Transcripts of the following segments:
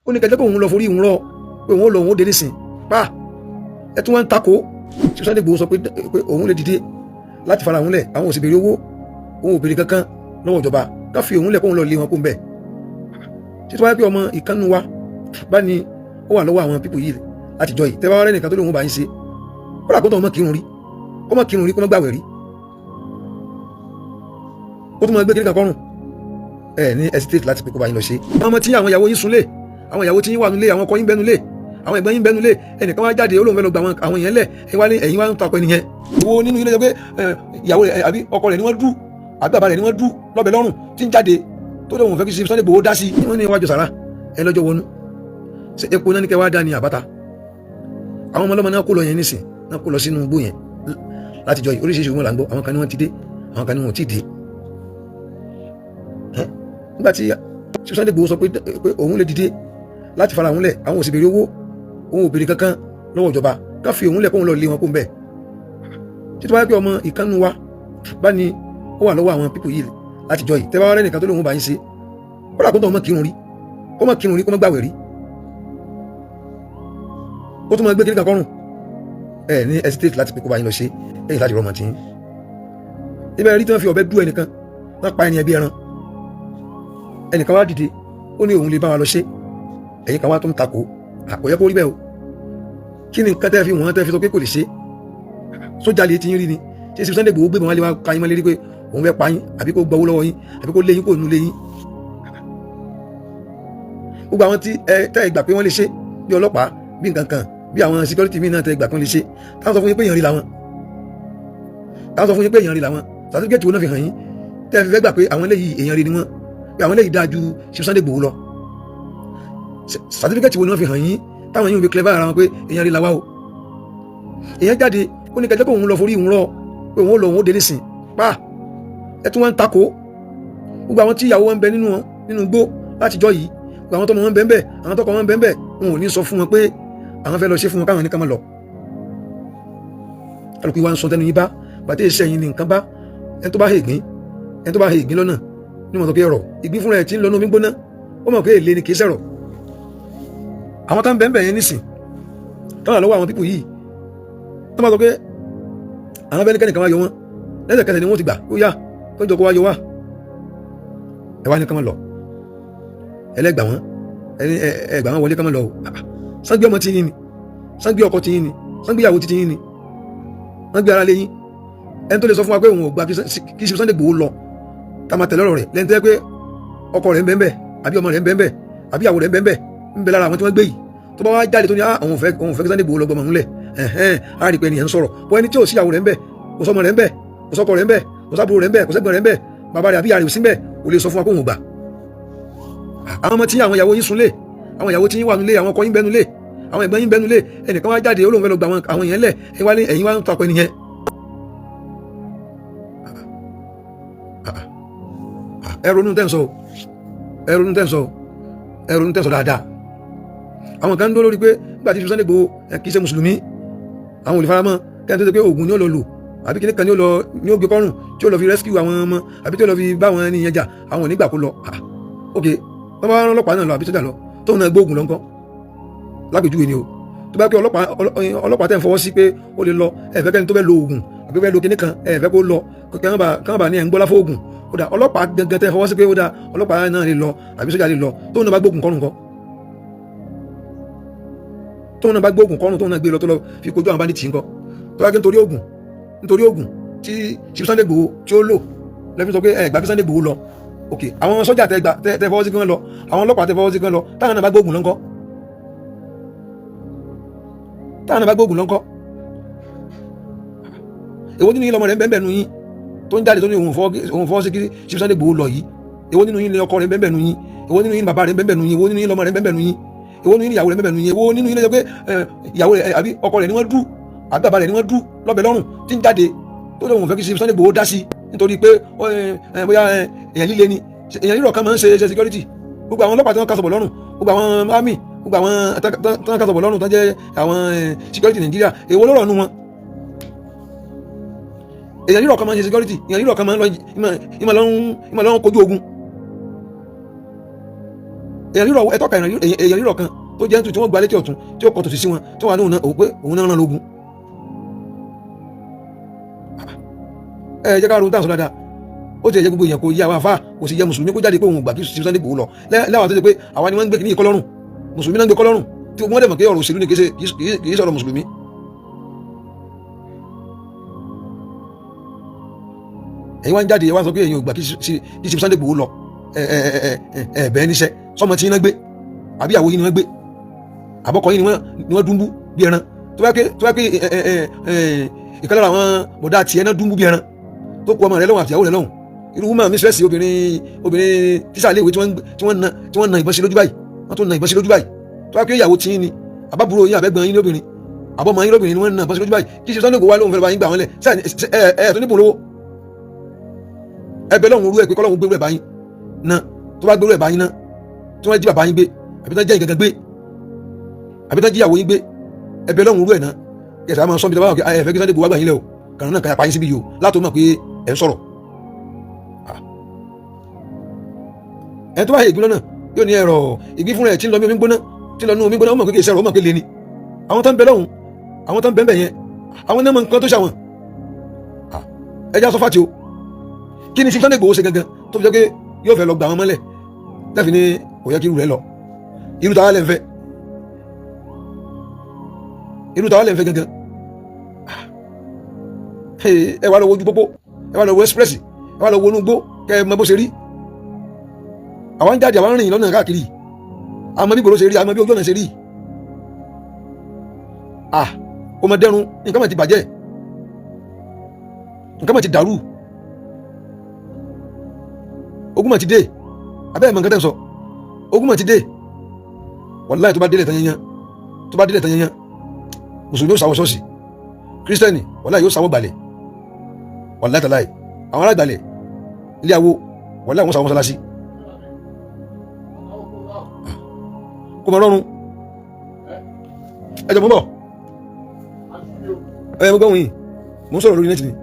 ó ní kẹjẹ́ kó òun lọ forí òun rọ pé òun ó lọ òun ó dé nísìn pa ẹ tún wá ń takò tí Sunday Igboho sọ pé òun lè dìde láti fara òun lẹ̀ àwọn ò sì béèrè owó òun ò béèrè kankan lọ́wọ́ ìjọba ká fi òun lẹ̀ kóun lọ lé wọn kó ń bẹ̀ títí wáyé pé ọmọ ìkànnù wa bá ní ó wà lọ́wọ́ àwọn pípò yìí láti jọ yìí tẹ́ bá wá rẹ́ nìkan tó lóun bá yín ṣe ó rà kó tó ọmọ kírun rí kó má kírun rí kó má gbàwẹ̀ rí ó tún máa gbé kíríkà kọrùn ẹ ní hesitate láti pé kó bá yín lọ ṣe. àwọn ọmọ tí àwọn ìyàwó yín sunlé àwọn ìyàwó tí yín wà nulé àwọn ọkọ yín bẹ́nu lé àwọn ẹ̀gbọ́n yín bẹ́nu lé ẹnìkan wá jáde olóhùn fẹ́ lọ gba àwọn èèyàn lẹ̀ ẹ̀yin wá ń takọ ẹnìyẹn. wo nínú ilé jẹ pé ìyàwó rẹ̀ àbí ọkọ rẹ̀ ni wọ́n dú àbí bàbá rẹ̀ ni wọ́n dú lọ́bẹ̀ lọ́rùn tí ń jáde tó lóhùn fẹ́ kí Sunday Igboho dá sí i. wọ́n ní iwájú sàrà ẹ lọ́jọ́ wọnú epo náà ní kẹ́ wá dá ní àbáta àwọn ọmọ ọlọ́mọ náà kó lọ yẹn nísìn náà kó lọ sínú igbó yẹn látijọ́ yìí oríṣiríṣi wọn là ń gbọ́ àwọn kan ní wọ́n ti dé àwọn kan ní wọn ò tí ì dé nígbà tí Sunday Igboho sọ pé òun lè dìde láti fara òun lẹ̀ àwọn ò sì béèrè owó òun ò béèrè kankan lọ́wọ́ ìjọba ká fi òun lẹ̀ kóun lọ lé wọn kó ń bẹ̀ títí wáyé pé ọmọ ìkànnù wa bá ní ó wà lọ́wọ́ àwọn pípò yìí látijọ́ yìí tẹ́ bá wá rẹ́ nìkan tó lóun bá yín ṣe ó rà kó tó ọmọ kírun rí kó má kírun rí kó má gbàwẹ̀ rí ó tún máa gbé kíríkà kọrùn ẹ ní hesitate láti pé kó bá yín lọ ṣe ẹ̀yìn láti rọmọ tí yín ibẹ̀ rí tí wọ́n fi ọ̀bẹ dú ẹnìkan wọ́n pa ẹni ẹbí ẹran ẹnìkan wá dìde ó ní òun lè bá wa lọ ṣe ẹ̀yin kan wá tó ń takò àkọyẹ kó rí bẹ́ẹ̀ o kí ni nǹkan tẹ́ fi wọ́n tẹ́ fi sọ pé kò lè ṣe sójà lè ti yín rí ni ṣé Sunday Igboho gbé wọn lé wa ka yín mọ́ lérí pé òun fẹ́ pa yín àbí kó gbowó lọ́wọ́ yín àbí kó lé yín kó nu lé yín gbogbo àwọn tí tẹ́ ìgbà pé wọ́n lè ṣe bí ọlọ́pàá bí nǹkan kan bí àwọn security mi náà tẹ́ ìgbà kan lè ṣe táwọn sọ fún yín pé èèyàn rí làwọn certificate wo náà fi hàn yín tẹ́ fi fẹ́ gbà pé àwọn eléyìí èèyàn rí ni wọ́n pé àwọn eléyìí dáa ju Sunday Igboho lọ certificate wo náà fi hàn yín táwọn yín ò fi clever ara wọn pé èèyàn rí làwa o èèyàn jáde ó ní kẹjẹ́ kó òun lọ forí òun rọ pé òun ó lọ òun ó dé nísìn pa ẹ tún wá ń takò gbogbo àwọn tí ìyàwó wọn ń bẹ nínú igbó látijọ́ yìí gbogbo àwọn tọmọ wọn ń bẹ àwọn tọkọ wọn ń bẹ wọn ò ní sọ fún wọn pé àwọn fẹ́ lọ ṣe fún wọn káwọn ní ká má lọ alùpùpù wa ń sọ tẹnu yín bá bàtẹ́ iṣẹ́ yín ní nǹkan bá ẹni tó bá he ìgbín lọ́nà ní wọn sọ pé ọ̀rọ̀ ìgbín fúnra ẹ̀ tí ń lọ ní omi gbóná ó mọ̀ pé èlé ni kì í sẹ̀rọ̀ àwọn tó ń bẹ̀ẹ̀ yẹn nísìn tó wà lọ́wọ́ àwọn pípù yìí tó máa sọ pé àwọn fẹ́ ní kẹ́nìkan wá yọ wọn lẹ́sẹ̀kẹsẹ̀ ni wọ́n ti gbà ó yá tó jọ kó wá yọ wá ẹ wá ní ká má lọ ẹlẹ́gbà wọn ẹgbà wọn wọlé ká má lọ o sáńgbé ọmọ tí yín ni sáńgbé ọkọ tí yín ni sáńgbé ìyàwó tí yín ni wọ́n gbé ara lé yín ẹni tó lè sọ fún wa pé òun ò gba kí Sunday Igboho lọ ká máa tẹ̀lé ọ̀rọ̀ rẹ̀ lẹ́ni tó yẹ pé ọkọ rẹ̀ ń bẹ ńbẹ̀ àbí ọmọ rẹ̀ ń bẹ ńbẹ̀ àbí ìyàwó rẹ̀ ń bẹ ńbẹ̀ lára àwọn tí wọ́n gbé yìí tó bá wá jáde tó ní òun fẹ́ kí Sunday Igboho lọ gbọmọ ńlẹ̀ á rí pé ẹnìyẹn ń sọ̀rọ̀ bọ́ ẹni tí ò sí ìyàwó rẹ̀ ń bẹ kò sọmọ rẹ̀ ń bẹ kò sọkọ rẹ̀ ń bẹ kò sábúrò rẹ̀ ń bẹ kò sẹ́gbọ̀n rẹ̀ ń bẹ bàbá rẹ̀ àbí ìyá rẹ̀ ò sí ń bẹ kò lè sọ fún wa pé òun ò gbà àwọn ọmọ tí àwọn ìyàwó yín sunlé àwọn ìyàwó tí yín wà nulé àwọn ọkọ yín bẹ́nu lé àwọn ẹ̀gbọ́n yín bẹ́nu lé ẹnìkan wá jáde olóhùn fẹ́ lọ gba àwọn èèyàn lẹ̀ ẹ̀yin wá ń takọ ẹnìyẹn ẹ ronú tẹ́ǹsọ̀ dáadáa àwọn kan ń dó lórí pé nígbà tí Sunday Igboho kì í ṣe mùsùlùmí àwọn olùfaramọ́ kẹ́ni tó ṣe pé oògùn ni ó lọ lò àbí kíní kan ni ó gbé kọ́rùn tí ó lọ fi rescue àwọn ọmọ àbí tí ó lọ fi bá àwọn ẹni yẹn jà àwọn onígbà kó lọ ok tó bá rán ọlọ́pàá náà lọ àbí sójà lọ tóun náà gbóògùn lọ́nkọ́ lápèjúwe ni o tó bá pé ọlọ́pàá tẹ̀ ń fọwọ́ sí pé ó lè lọ ẹ̀fẹ́ kẹ́ni tó fẹ́ lo oògùn àbí fẹ́ lo kíní kan ẹ̀fẹ́ kó lọ kàn bá ní ẹ̀ ń gbọ́lá fóògùn ó dà ọlọ́pàá gẹ́gẹ́ tẹ́ fọwọ́ sí pé ó dà ọlọ́pàá náà lè lọ àbí sójà lè lọ tóun náà bá gbóògùn kọ́rùn kọ́ tóun náà bá gbóògùn kọ́rùn tóun náà gbé lọ tó lọ fi kojú àwọn bandits ńkọ́ tó bá gé nítorí oògùn tí Sunday Igboho tí ó lò lẹ́fí sọ pé gbà kí Sunday Igboho lọ ok àwọn sọ́jà tẹ fọwọ́ sí kan lọ àwọn ọlọ́pàá tẹ fọwọ́ sí kan lọ táwọn náà bá gbóògùn lọ́nkọ́ èwo nínú yín lọmọ rẹ̀ ń bẹ́ẹ̀ nù yín tó ń jáde tó ní òun fọwọ́ sí kí Sunday Igboho lọ yìí èwo nínú yín ni ọkọ rẹ̀ ń bẹ́ẹ̀ nù yín èwo nínú yín bàbá rẹ̀ ń bẹ́ẹ̀ nù yín èwo nínú yín lọmọ rẹ̀ ń bẹ́ẹ̀ nù yín èwo nínú yín ìyàwó rẹ̀ ń bẹ́ẹ̀ nù yín èwo nínú yín lọ́jọ́ pé ìyàwó rẹ̀ àbí ọkọ rẹ̀ ni wọ́n dú àbí bàbá rẹ̀ ni wọ́n dú lọ́bẹ̀ lọ́rùn tí ń jáde tó lóun fẹ́ kí Sunday Igboho dá sí nítorí pé bóyá èèyàn líle ni èèyàn rírọ̀ kan máa ń ṣe security gbogbo àwọn ọlọ́pàá tí wọ́n kásọ̀bọ̀ lọ́rùn gbogbo àwọn army gbogbo àwọn tí wọ́n kásọ̀bọ̀ lọ́rùn tó jẹ́ àwọn security Nàìjíríà èwo ló rọ̀ nù wọn èèyàn rírọ̀ kan máa ń ṣe security èèyàn rírọ̀ kan máa ń lọ kojú ogun èèyàn rírọ̀ ẹ tọ́ka èèyàn rírọ̀ kan tó jẹ́ nítorí tí wọ́n gba létí ọ̀tún tí ó kọ tòsí sí wọn tí wọ́n wà ní òun náà rán lógun. Ẹ jẹ́ ká ronú táwọn sọ dáadáa ó ti ẹ̀jẹ̀ gbogbo èèyàn kò yí àwọn afá kò sì yẹ mùsùlùmí kó jáde pé òun gbà kí Sunday Igboho lọ láwọn tó ṣe pé àwa ni wọ́n ń gbé kí ní ìkọlọ́rùn mùsùlùmí náà ń gbé kọlọ́rùn tí wọ́n dẹ̀ mọ̀ pé ọ̀rọ̀ òṣèlú ni kì í sọ̀rọ̀ mùsùlùmí. ẹ̀yin wá ń jáde ẹ̀ wá ń sọ pé èèyàn ò gbà kí Sunday Igboho lọ bẹ́ẹ̀ níṣẹ́ sọmọ tí iná gbé àbí àwọ̀ yìí ni wọ́n gbé àbọ̀kọ̀ yìí ni wọ́n dúnbú bí ẹran tó bá pé ìkànnì àwọn bọ̀dá tiẹ̀ náà dúnbú bí ẹran tó kó ọmọ rẹ lọ́wọ́ àtìyàwó rẹ lọ́wọ́ irú wúmọ̀ mísírẹ́sì obìnrin tíṣà léèwé tí wọ́n na ìbọn sí lójú báyìí wọ́n tún na ìbọn sí lójú báyìí tó bá pé ìyàwó tí yín ni àbábúrò yín àbẹ́gbọ̀n yín lóbìnrin àbọ̀mọ̀ yín lóbìnrin ni wọ́n na ìbọn sí lójú báyìí kí ṣe Sunday Igboho wá lóhun fẹ́ bá yín gbà wọ́n lẹ̀ ẹ̀ tó níbùn lówó ẹbẹ̀ lọ́hun rú ẹ̀ pé kọ́lọ́hun gbérú ẹ̀ bá yín ná tó bá gbérú ẹ̀ bá yín ná tí wọ́n jí bàbá yín gbé àbí tán jẹ́ ìgangan gbé àbí tán jíyàwó yín gbé ẹbẹ̀ lọ́hun rú ẹ̀ ná kẹsàn-án máa sọ́mi tó bá wà ẹ̀ fẹ́ kí Sunday Igboho wá gbà yín lẹ̀ o kàrún náà kàyà pa yín síbi yìí o látò mọ̀ pé ẹ̀ ń sọ̀rọ̀ ẹ̀ tó bá yẹ ìgbín lọ́nà yóò ní ẹ̀rọ ìgbín fúnra ẹ̀ tí ń lọ ní omi gbóná ó mọ̀ pé kì í sẹ́rọ̀ ó mọ̀ pé lè ní àwọn tó ń bẹ lọ́hùn àwọn tó ń bẹ yẹn àwọn náà mọ̀ nǹkan tó ṣàwọn ẹja sọ fàtí o kí ni Sunday Igboho ṣe gangan tó fi jẹ́ pé yóò fẹ́ lọ gbà wọn mọ́lẹ̀ láfi ní kò yẹ kí irú rẹ̀ lọ irú tàwa lẹ́ ń fẹ́ gangan ẹ wá lọ wo ojú pópó ẹ wá lọ wo express ẹ wá lọ wo inú gbó kẹ ẹ mọ bó ṣe rí àwọn ń jáde àwọn ń rìn lọ́nà káàkiri àmọ́ bí gbòòrò ṣe rí àmọ́ bí ojú ọ̀nà ṣe rí kò mọ dẹrùn nǹkan mọ̀ ti bàjẹ́ nǹkan mọ̀ ti dàrú ogun mọ̀ ti dé abẹ́ẹ̀ mọ̀ nǹkan tẹ́ ń sọ ogun mọ̀ ti dé wàláhì tó bá délẹ̀ tán yẹnyẹn mùsùlùmí yóò sáwọ́ ṣọ́ọ̀ṣì kírísítẹ́nì wàláhì yóò sáwọ́ gbàlẹ̀ wàláhì tàláhì àwọn alágbàlẹ̀ ilé awo wàláhì wọ́n sáwọ́ mọ́sálásí kò mọ̀ rọrùn ẹjọ́ mọ́ bọ̀ mo gbọ́ wọ̀nyí mo ń sọ̀rọ̀ lórí nẹ́tì ni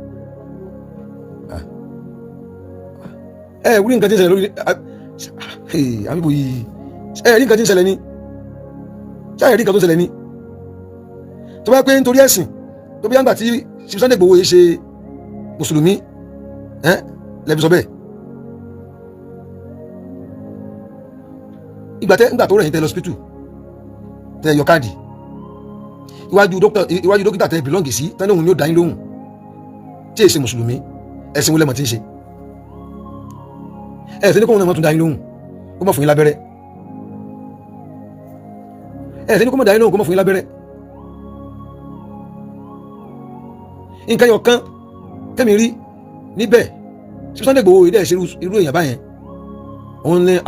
wúrí nǹkan tí ń ṣẹlẹ̀ lórí àbíbò yìí rí nǹkan tí ń ṣẹlẹ̀ ní ṣáà rí nǹkan tó ṣẹlẹ̀ ní tó bá pé nítorí ẹ̀sìn tó bí yàgbà tí Sunday Igboho yìí ṣe mùsùlùmí lẹ́bi sọ bẹ́ẹ̀ ìgbà tó rẹ̀ yín tẹ́ lọ hospital tẹ́ yọ káàdì iwájú dókítà tẹ́ bìlọ́ǹgì sí tán lóhun ni ó dá yín lóhùn tí èsì mùsùlùmí ẹ̀sìn wọlé mọ̀ tí ń ṣe ẹ̀sìn ní kóhun náà mọ̀ tún dá yín lóhùn kó mọ̀ fún yín lábẹ́rẹ́ ẹ̀sìn ní kó mọ̀ dá yín lóhùn kó mọ̀ fún yín lábẹ́rẹ́ nǹkan yọ kan tẹ́mi rí níbẹ̀ Sunday Igboho ìdẹ́ ṣe irú èèyàn báyẹn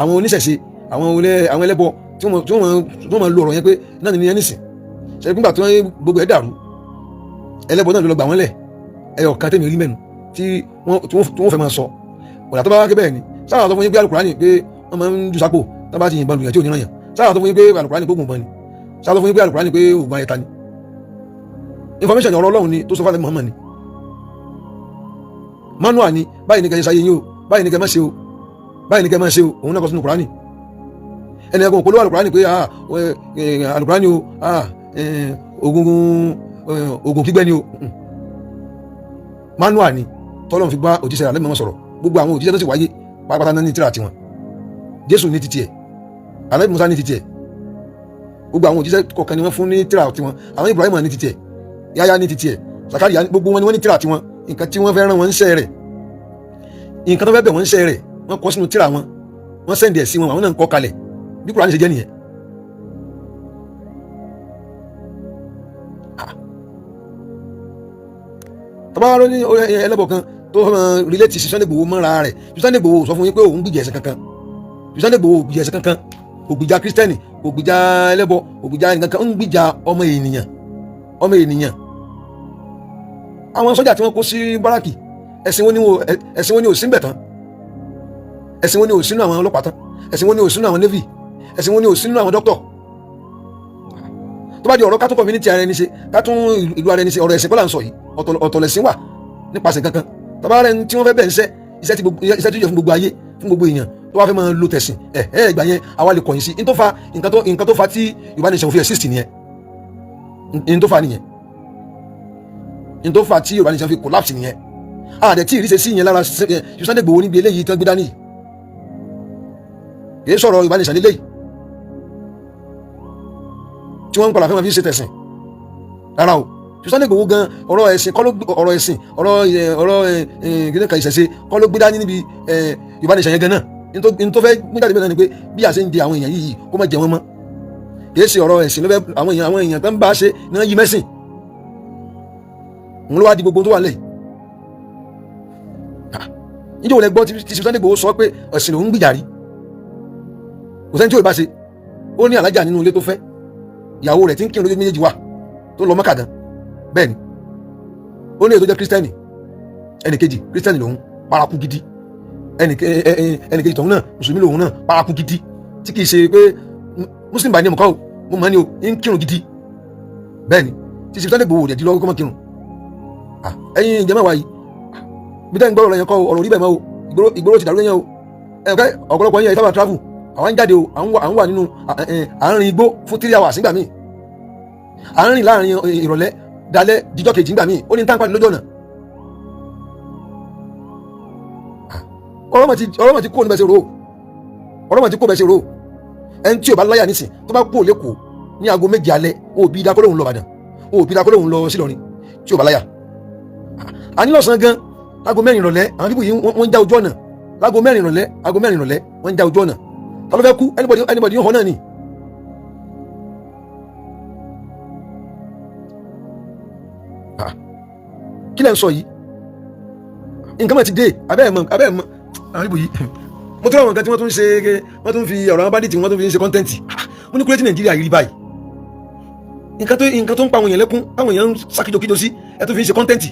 àwọn oníṣẹ̀ṣe àwọn ẹlẹ́bọ tí wọ́n máa lo ọ̀rọ̀ yẹn pé náà ni ẹni sìn ṣe nígbà tí wọ́n gbogbo ẹ̀ dàrú ẹlẹ́bọ náà ló lọ gbà wọ́n lẹ̀ ẹyọ kan tẹ́mi rí mẹ́nu tí wọ́n fẹ́ máa sọ ọ̀dà tó bá wá ké bẹ́ẹ̀ ni sáà tó fún yín pé Al-Qur'ani pé wọ́n máa ń ju sápò tó bá ti yìnbọn lùyàn tí ò ní ràn yàn sáà tó fún yín pé Al-Qur'ani pé ògùn bọ́n ni sáà tó fún yín pé Al-Qur'ani pé ògùn ayẹta ni information ọ̀rọ̀ Ọlọ́run ni tó sọ fún Muhammad ni manual ni báyìí ní kẹ́ ṣe ayé yín o báyìí ní kẹ́ máa ṣe o báyìí ní kẹ́ máa ṣe o òun náà kọ́ sínú Qur'ani ẹni ẹgbẹ́ òpolówó Al-Qur'ani pé Al-Qur'ani o ogun kígbẹ́ ni o manual ni tọ́lọ́run fi bá òjíṣẹ́ alẹ́ mọ́ sọ̀rọ̀ gbogbo àwọn òjíṣẹ́ tó sì wáyé pátápátá náà ní tírà tiwọn Jésù ní titi ẹ̀ alẹ́ Musa ní titi ẹ̀ gbogbo àwọn òjíṣẹ́ kọ̀ọ̀kan ni wọ́n fún ní tírà tiwọn àwọn Ibrahim ní titi ẹ̀ Yahya ní titi ẹ̀ Zakariya gbogbo wọn ni wọ́n ní tírà tiwọn nǹkan tí wọ́n fẹ́ rán wọn ń ṣẹ́ rẹ̀ nǹkan tó fẹ́ bẹ̀ wọ́n ń ṣẹ́ rẹ̀ wọ́n kọ sínú tírà wọn wọ́n sẹ́ndì ẹ̀ sí wọn àwọn náà ń kọ́ kalẹ̀ bí Kùránì ṣe jẹ́ nìyẹn. tọ́ba wa ló ní ẹlẹ́bọ̀ kan tó relate sí Sunday Igboho mọ́ra rẹ̀ Sunday Igboho sọ fún yín pé òun gbìjà ẹ̀sìn kankan Sunday Igboho gbìjà ẹ̀sìn kankan kò gbìjà kírísítẹ́nì kò gbìjà ẹlẹ́bọ kò gbìjà ẹnìkan kan ń gbìjà ọmọ ènìyàn àwọn sọ́jà tí wọ́n kó sí báràkì ẹ̀sìn wọn ni ò sí ń bẹ̀ tán ẹ̀sìn wọn ni ò sínú àwọn ọlọ́pàá tán ẹ̀sìn wọn ni ò sínú àwọn navy ẹ̀sìn wọn ni ò sínú àwọn dókítọ̀ tó bá di ọ̀rọ̀ kátún community ara ẹni ṣe kátún ìlú ara ẹni ṣe ọ̀rọ̀ ẹ̀sìn kọ́là ń sọ yìí ọ̀tọ̀ lẹ̀sìn wà nípasẹ̀ kankan tọ́ba rẹ̀ tí wọ́n fẹ́ bẹ̀ ń iṣẹ́ tí yẹ fún gbogbo ayé fún gbogbo èèyàn tó wá fẹ́ máa lo tẹ̀sìn ìgbà yẹn àwa lè kọ̀yìn sí nǹkan tó fa tí Yorùbá nation fi exist nìyẹn nǹkan tó fa nìyẹn nǹkan tó fa tí Yorùbá nation fi collapse nìyẹn àdẹ tí ìrísẹ sí yẹn lára Sunday Igboho níbi eléyìí tán gbé dání kì í sọ̀rọ̀ Yorùbá nation lélẹ́yìí tí wọ́n ń padà fẹ́ máa fi ṣe tẹ̀sìn rárá o Sunday Igboho gan ọ̀rọ̀ ẹ̀sìn ọ̀rọ̀ gíníkà ìṣẹ̀ṣe kọ́ ló gbé dání níbi Yorùbá nation yẹn gan náà ní tó fẹ́ nígbàdí bẹ́ẹ̀ náà ni pé bí a ṣe ń di àwọn èèyàn yìí kó má jẹ wọn mọ́ kì í ṣe ọ̀rọ̀ ẹ̀sìn ló fẹ́ àwọn èèyàn tó ń bá ṣe ní wọ́n yí mẹ́sìn òun ló wá di gbogbo tó wà lẹ́yìn níjẹ́ òun lẹ gbọ́ tí Sunday Igboho sọ pé ẹ̀sìn lòún gbìjà rí kò sẹ́ni tí ò bá ṣe ó ní alájà nínú ilé tó fẹ́ ìyàwó rẹ̀ tí ń kírun lójú méjèèjì wà tó lọ Mọ́kà gan bẹ́ẹ̀ ni ó ní èyí tó jẹ́ kírísítẹ́nì ẹnìkejì kírísítẹ́nì lòun paraku gidi ẹnìkejì tọ̀hún náà mùsùlùmí lòun náà paraku gidi tí kìí ṣe pé muslim bá ní ẹ̀mùkọ́ mo mọ̀ ní o ń kírun gidi bẹ́ẹ̀ ni tí Sunday Igboho rẹ̀ di lọ́wọ́ kọ́mọ́ kírun ẹ̀yin ìjẹ́mọ̀ wáyé bí dáhùn gbọ́rọ̀ yẹn kọ́ ọ̀rọ̀ orí bẹ̀ mọ́ o ìgboro ti dàrú yẹn o ẹ̀ka ọ̀pọ̀lọpọ̀ yẹn ìtàbà travel àwọn jáde o à ń wà nínú àárín igbó fún 3 hours nígbà míì àárín láàrin ìrọ̀lẹ́ dalẹ́ díjọ́ kejì nígbà míì ó ní táǹpà lójú ọ̀nà ọ̀rọ̀ mọ̀ ti kó níbẹ̀ ṣe ro ọ̀rọ̀ mọ̀ ti kó bẹ̀ ṣe ro ẹni tí ò bá láyà nísìn tó bá kú lẹ́kọ̀ọ́ ní aago 7 alẹ́ òbí dákọ́ lóhùn lọ Ìbàdàn òbí dákọ́ lóhùn lọ sílọrin tí ò bá láyà ànílọ́sàn gan láago 4 ìrọ̀lẹ́ àwọn bíbù yìí wọ́n ń já ojú ọ̀nà láago 4 ìrọ̀lẹ́ wọ́n ń já ojú ọ̀nà ta ló fẹ́ kú anybody yóò hàn náà ni. kí lẹ́ ń sọ yìí nǹkan mọ̀ ti dé abẹ́ẹ̀ mọ̀ àwọn bíbù yìí mo tún àwọn nǹkan tí wọ́n tún ṣe wọ́n tún fi ọ̀rọ̀ àwọn bandit wọ́n tún fi ṣe kọ́ńtẹ́ǹtì mo ní kúrẹ́ tí Nàìjíríà yìí rí báyìí nǹkan tó ń pa àwọn èèyàn lẹ́kún àwọn èèyàn ń sákìjokíjo sí ẹ tó fi ṣe kọ́ńtẹ́ǹtì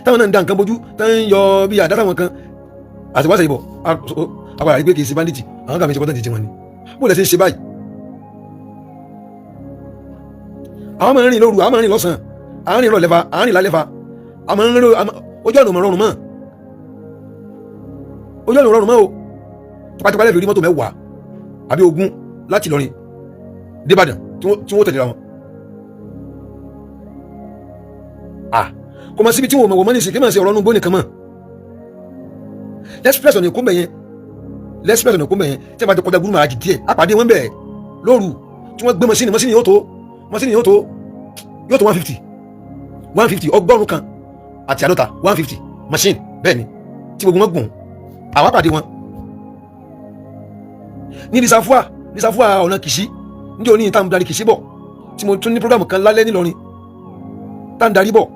táwọn náà ń da nǹkan bójú tó ń yọ bí àdá táwọn kan àti wáṣẹ ìbọ̀ àpàrà ìgbé kìí ṣe bandit àwọn kàmí ṣe kọ́ńtẹ́ǹtì tí wọ́n ní bó lẹ ṣe ń ṣe báyìí àwọn máa ń rìn lóru àwọn máa ń rìn lọ́sàn-án àwọn rìn lọ́lẹ́fà àwọn rìn lálẹ́fà àwọn ń rìn ojú ọ̀nà rọrùn mọ́ ojú ọ̀nà rọrùn mọ́ o tipátipá lẹ́fẹ̀ẹ́ rí mọ́tò 10 àbí 20 láti Ìlọrin débàdàn tí wọ́n tẹ̀lé wọn. Kò mọ̀ síbi tí wọ́n mọ̀ ní ìsìnkí máa ṣe ọ̀rọ̀ ọ̀nù gbóni kan mọ̀ lẹ́sìpẹ́sì ọ̀nà ìkó mẹ́yẹn tí a bá ti kọjá gúrú màájì díẹ̀ àpàdé wọn bẹ̀ lóru tí wọ́n gbé mọ́sínì yóò tó 150 ọgọ́rùn kan àti àdọ́ta 150 machine bẹ́ẹ̀ ni tí gbogbo wọn gùn àwọn àpàdé wọn ní lisafua ọ̀nà Kìṣí ní òní tá ń darí Kìṣí bọ̀ tí mo tún ní program kan lálẹ́ nílọrin tá ń darí bọ̀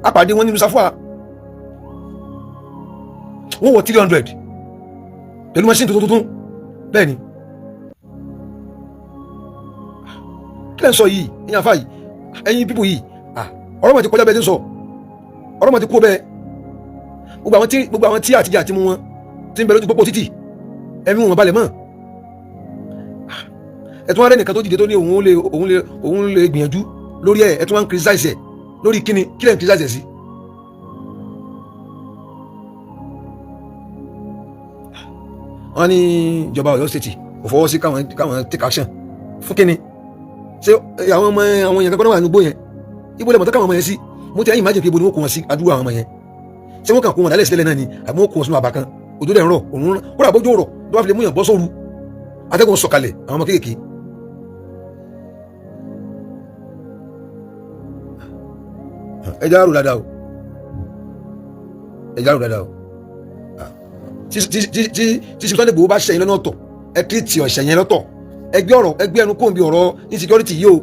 àpàdé wọn ní lisafua wọ́n wọ 300 pẹ̀lú machine tuntun bẹ́ẹ̀ ni kí lẹ́ ń sọ yìí ẹ̀yin àfáà yìí ẹ̀yin pípò yìí ọ̀rọ̀ mọ̀ ti kọjá bẹ́ẹ̀ tí ń sọ ọ̀rọ̀ mọ̀ ti kó bẹ́ẹ̀ gbogbo àwọn tí àtijọ́ àti mú wọn tí ń bẹ lójú pópó títì ẹ̀mí wọn balẹ̀ mọ́ ẹ̀tún wọn rẹ̀ nìkan tó dìde tó ní òun lè gbìyànjú lórí ẹ̀ ẹ̀tún wọn ń criticize ẹ̀ lórí kíni kí lẹ́ ń criticize ẹ̀ sí. wọ́n ní ìjọba Ọ̀yọ́ state kò fọwọ́ sí káwọn take action fún kíni ṣé àwọn èèyàn kankan wà nígbó yẹn ibo lẹ́mọ̀ tó káwọn ọmọ yẹn sí mo ti ẹ̀yìn májèké ibo ni wọ́n kó wọn sí adúrú àwọn ọmọ yẹn ṣé wọ́n kàn kó wọn lálẹ́ sílẹ̀ náà ni àbí wọ́n kó wọn sínú àbá kan òjò dẹ̀ ń rọ̀ òun rán kódà bójú rọ̀ tó bá fi lè mú yàn bọ́ sóru atẹ́gùn sọ̀kalẹ̀ àwọn ọmọ kéékèèké. ẹja rò dáadáa o tí Sunday Igboho bá ṣẹ̀yìn lọ́nà ọ̀tọ̀ ẹ tírìtì ọ̀ṣẹ̀yìn lọ́tọ̀ ẹgbẹ́ ẹnu kóńbi ọ̀rọ̀ insecurity yìí o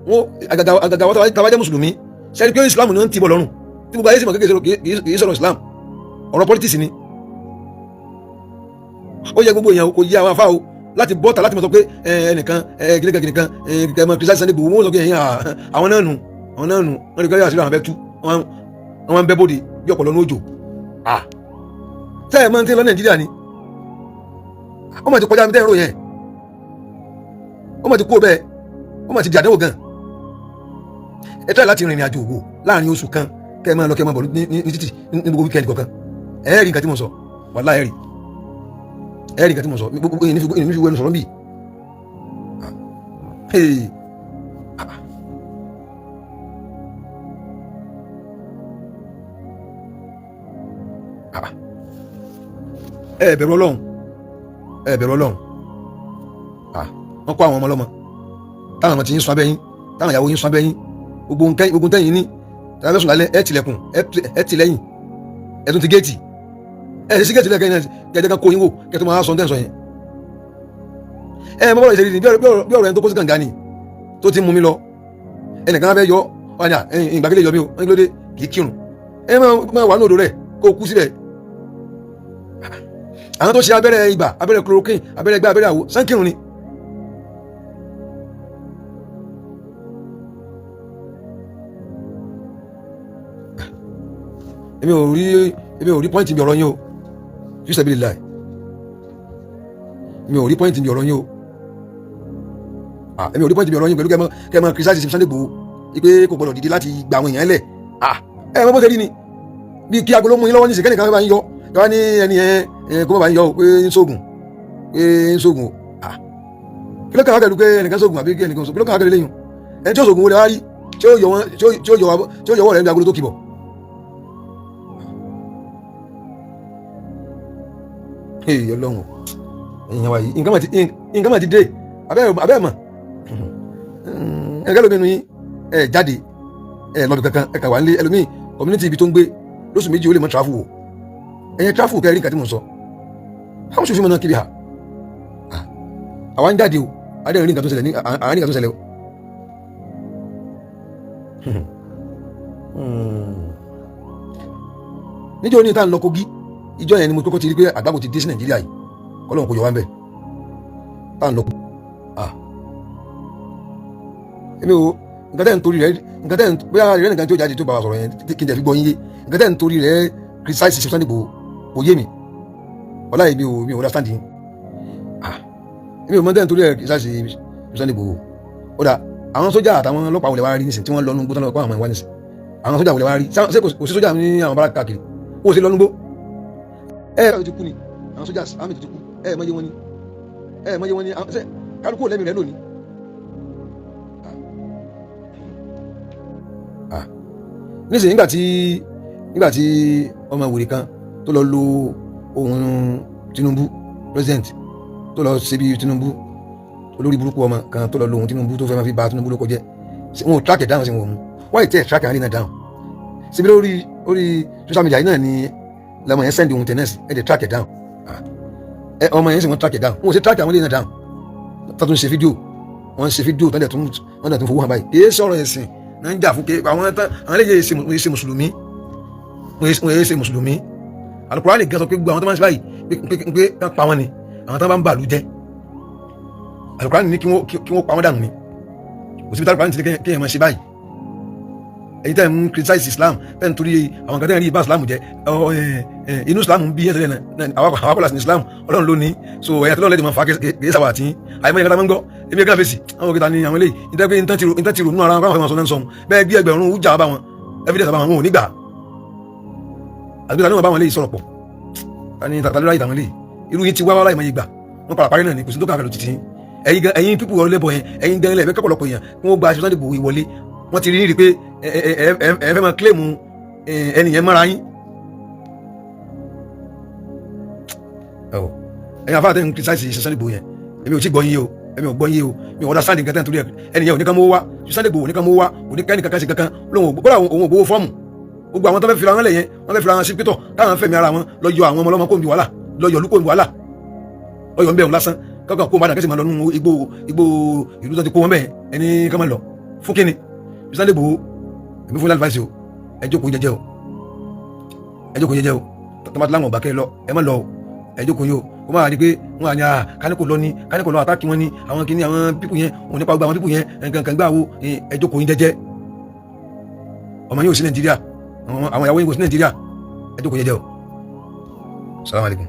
wọn àgàgà wọn tàbá jẹ́ mùsùlùmí sẹ́ni pé Islam ni wọ́n ń tibọ̀ lọ́rùn tí gbogbo ayé sì mọ̀ kékeré kìí sọ̀rọ̀ Islam ọ̀rọ̀ politics ni ó yẹ gbogbo èèyàn kò yí àwọn afá o láti bọ́ta láti mọ̀ sọ pé ẹnìkan kìnìkan ẹmọ kìrìsìtì Sunday Igboho wọ́n sọ pé ẹ̀yìn àwọn náà nù wọ́n rí kọ́yà sílẹ̀ àwọn abẹ́ tú wọ́n ń bẹ́ bóde bí ọ̀pọ̀lọ́ ní òjò tẹ́ ẹ̀ máa ń tẹ́ lọ Nàìjíríà ni ó mà ti kọjá mi tẹ́ ẹ̀rọ yẹn ó mà ti kú bẹ́ẹ̀ ó mà ti di àdánwò gan ẹ tẹ́ láti rìnrìn àjò òwò láàrin oṣù kan kẹ́ ẹ máa lọ kẹ́ ẹ máa bọ̀ ní títì ní gbogbo wíkẹ́ndì kọ̀ọ̀kan ẹ rí nǹkan tí mo sọ wàláhì ẹ̀rí kan tí mo sọ gbogbo èyí ní fi wẹnu sọ̀rọ̀ bí. ẹ bẹ̀rù Ọlọ́run ẹ bẹ̀rù Ọlọ́run wọ́n kó àwọn ọmọ ọlọ́mọ táwọn ọmọ ti yín sún abẹ́yìn táwọn ìyàwó yín sún abẹ́yìn gbogbo tẹ́yìn ní tàbí sùn lálẹ́ ẹ tilẹ̀kùn ẹ tìlẹ́yìn ẹ tún ti géètì ẹ sì sí géètì lẹ́kẹ́ kẹ́ẹ̀dẹ́ kan kó yín wò kẹ́ẹ̀tọ́ máa sọ tẹ́ǹsọ yẹn. ẹ mọ́ bọ́ọ̀lù ìṣèlú bí ọ̀rọ̀ ẹni tó kó sí kànga ni tó ti mú mi lọ ẹnìkan fẹ́ yọ ọ̀nà ìgbàgede yọ mi o wọ́n ní lóde kì í kírun ẹ máa wà ní odò rẹ̀ kó kú síbẹ̀. àwọn tó ṣe abẹ́rẹ́ ibà abẹ́rẹ́ chloroquine abẹ́rẹ́ gbá abẹ́rẹ́ àwo sánkírun ni. èmi ò rí pọ́ìntì mi ọ̀rọ̀ yín o fi sabilillah èmi ò rí pọ́ìntì mi ọ̀rọ̀ yín o èmi ò rí pọ́ìntì mi ọ̀rọ̀ yín pẹ̀lú kẹ́mọ́ criticize Sunday Igboho wípé kò gbọdọ̀ dìde láti gba àwọn èèyàn lẹ̀ ẹ mọ́ bó ṣe rí ni bí kí agolo mú yín lọ́wọ́ ní ìsìnkẹ́ nìkan bá yín yọ káwá ní ẹni yẹn kó má bá yín yọ pé ń sóògùn o kí ló kàn wá pẹ̀lú pé ẹnìkan sóògùn àbí ẹnìkan sóògùn kí ló kàn wá pẹ̀lú lẹ́yìn ẹni tí ó sóògùn wọlé wá rí tí ó yọ wọ́ rẹ̀ ní agolo tó kìbọ̀. Ọlọ́run èèyàn wa yìí nǹkan mà ti dé abẹ́ mọ̀ ẹ̀ka lómi nu yín ẹ̀ jáde ẹ̀ lọ́dún kankan ẹ̀ka wà nílé ẹlòmíì community ibi tó ń gbé lóṣù méjì ó lè mọ tráfù wò ẹ̀yẹn tráfù kẹrin nǹkan tí mo sọ àwọn sòfin mọ̀ náà kiri ha àwa ń jáde o adẹ́rìn nǹkan tó ṣẹlẹ̀ ní àárín nǹkan tó ṣẹlẹ̀ o. níjọ́ ní ìta ń lọ Kogi ìjọ yẹn ni mo kọ́kọ́ ti rí pé àgbàgbọ́ ti dé sí Nàìjíríà yìí kọ́lọ́n kò yọ wá ń bẹ̀ tá à ń lọ. èmi ò nǹkan tẹ́ ń torí rẹ̀ nǹkan tẹ́ ń bóyá rẹ̀ nǹkan tí ó jáde tó bá wa sọ̀rọ̀ yẹn kí n tẹ̀ fi gbọ́ yín yé nǹkan tẹ́ ń torí rẹ̀ criticize Sunday Igboho kò yé mi ọ̀la yìí mi ò understand yín èmi ò mọ tẹ́ ń torí rẹ̀ criticize Sunday Igboho ó dà àwọn sójà àtàwọn ọlọ́pàá wọlé wá rí nísìn tí wọ́n lọ́nu gbọ́dọ̀ lọ́pàá àwọn ìwà nísìn àwọn sójà wọlé wá rí ṣé kò sí sójà ní àwọn bára káàkiri ó sì lọ́nu gbó ti kú ni àwọn sójà àmì tó kú mọye wọn ni ṣe kálukú lẹ́mìí rẹ̀ lónìí. nísìnyí nígbà tí ọmọ wèrè kan tó lọ lo ohun Tinubu president tó lọ ṣe bí Tinubu olórí burúkú ọmọ kan tó lọ lo ohun Tinubu tó fẹ́ máa fi ba Tinubu ló kọjẹ́ wọn ò track it down sí wọn mú wọ́n ì tẹ́ track it down síbi lórí social media yìí náà ni lọmọ yẹn send ohun tennis ẹ dey track it down ọmọ yẹn sì wọ́n track it down wọn ò sì track àwọn ilé náà down tó tún ṣe fídíò wọ́n ṣe fídíò tó dẹ̀ tún fowó hàn báyìí kì í sọ̀rọ̀ ẹ̀sìn náà ń jà fún ké àwọn eléyìí ṣe mùsùlùmí wọ́n yẹ ṣe mùsùlùmí Al-Qur'ani gan sọ pé gbogbo àwọn tó máa ń ṣe báyìí pé kán pa wọn ni àwọn tó bá ń bàlú jẹ́ Al-Qur'ani ní kí wọ́n pa wọn dànù ni kò síbi tí Al-Qur'ani ti ní kéèyàn máa ṣe báyìí èyí tẹ́ ń criticize Islam tẹ́ ń torí àwọn kan tẹ́ ń rí ibà Islam jẹ́ inú Islam ń bí ẹ̀sẹ̀ náà àwọn akọ́lá sí Islam Ọlọ́run ló ní so ẹ̀yà tọ́lọ́ lẹ́dí máa fa kìí sáwà tí àìmọ́ ìyẹn kátà máa ń gbọ́ èmi ẹ̀ka fèsì àwọn òkèta ni àwọn eléyìí ìtẹ́gbẹ́ ìtẹ́ ti rò nínú ara wọn káwọn sọ náà sọ̀hún bẹ́ẹ̀ bí ẹgbẹ̀rún ìjà bá wọn evidence bá wọn ò nígbà àgbẹ̀ta ni wọn bá wọn léyìí sọ̀rọ̀ pọ̀ tani tàtàlúrà ìtàwọn léyìí irú yìí ti wá wá láì máa yé gbà wọn padà parí náà ni kò sí tó kàkàlù títí ẹ̀yin pípù wọlé bọ̀ yẹn ẹ̀yin gan ilẹ̀ ẹ̀fẹ́ kọ̀pọ̀lọpọ̀ yẹn kí wọ́n gba Sunday Igboho ìwọlé wọ́n ti rí pé ẹ fẹ́ máa kílèmù ẹnìyẹn mọ́ra yín ẹ̀yin afáàtẹ́ ń criticize Sunday Igboho yẹn èmi ò tí gbọ́ yín o èmi ò gbọ́ yín o mi ò understand nǹkan tẹ́ nítorí ẹnìyẹn oníkan mọ́ wá Sunday Igboho oníkan mọ́ wá oníkan kankan sí kankan kódà òun ò gbowó fọ́ọ̀mù gbogbo àwọn tó fẹ́ fira wọn lẹ̀ yẹn wọ́n fẹ́ fira wọn sí pétọ̀ káwọn fẹ́mi ara wọn lọ yọ àwọn ọmọ ọlọ́mọ kó ń bi wàhálà lọ yọ olúkó ń bi wàhálà lọ yọ ń bẹ̀ wọn lásán kankan kó padà kẹ́sì máa lọ nínú igbó ìlú tó ti kó wọn bẹ́ẹ̀ ẹni ká máa lọ fún kíni Sunday Igboho èmi fún advice o ẹ jókòó jẹ́jẹ́ o tọ́mátì láwọn ọ̀bà kẹ́ lọ ẹ má lọ o ẹ jókòó yìí o ó máa rí pé wọn à ní káníkò lọ àtàkì wọn ní àwọn kìíní àwọn pípù yẹn òun nípa gbogbo àwọn pípù yẹn nǹkan gbà wo ẹ jókòó yìí jẹ́jẹ́ ọmọ yóò sí Nàìjíríà àwọn ìyàwó yìí kò sí Nàìjíríà ẹ jókòó jẹ́jẹ́ o. Assalamu alaikum.